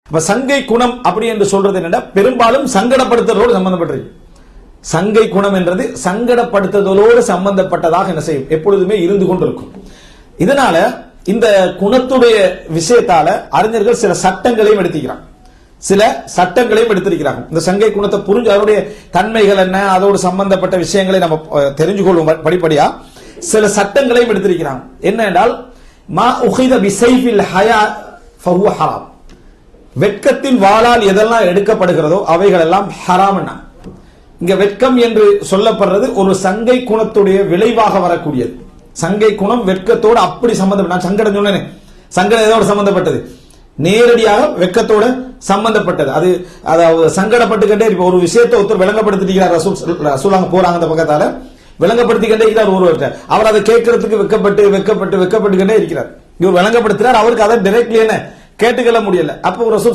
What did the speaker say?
அப்ப சங்கை குணம் அப்படி என்று சொல்றது என்னன்னா பெரும்பாலும் சங்கடப்படுத்துறதோடு சம்பந்தப்பட்டிருக்கு. சங்கை குணம் என்றது சங்கடப்படுத்துதலோடு சம்பந்தப்பட்டதாக என்ன செய்யும், எப்பொழுதுமே இருந்து கொண்டிருக்கும். இதனால இந்த குணத்துடைய விஷயத்தால அறிஞர்கள் சில சட்டங்களையும் எடுத்துக்கிறாங்க, சில சட்டங்களையும் எடுத்திருக்கிறாங்க. இந்த சங்கை குணத்தை புரிஞ்சு அதனுடைய தன்மைகள் என்ன, அதோடு சம்பந்தப்பட்ட விஷயங்களை நம்ம தெரிஞ்சு கொள்வோம் படிப்படியா. சில சட்டங்களையும் எடுத்திருக்கிறாங்க. என்ன என்றால் மா உஹித பிசைஃபில் ஹயா ஃபஹுவ ஹராம், வெட்கத்தின் வாளால் எதெல்லாம் எடுக்கப்படுகிறதோ அவைகள் எல்லாம் ஹராம். இங்க வெட்கம் என்று சொல்லப்படுறது ஒரு சங்கை குணத்துடைய விளைவாக வரக்கூடியது. சங்கை குணம் வெட்கத்தோடு அப்படி சம்பந்தப்பட்ட, நான் சங்கடம் சொன்னேன், சங்கடம் எதோடு சம்பந்தப்பட்டது, நேரடியாக வெட்கத்தோட சம்பந்தப்பட்டது. அது அதாவது சங்கடப்பட்டுக்கிட்டே இப்ப ஒரு விஷயத்தை ஒருத்தர் விளங்கப்படுத்திக்கிறார், ரசூலாங்க போறாங்க அந்த பக்கத்தால விளங்கப்படுத்திக்கிட்டே இருக்கிறார் ஒருவர்கிட்ட. அவர் அதை கேட்கறதுக்கு வெக்கப்பட்டுக்கிட்டே இருக்கிறார். இவர் விளங்கப்படுத்துறார், அவருக்கு அதை டைரக்ட்லி என்ன கேட்டுக்கொள்ள முடியல. அப்போ ரசூல்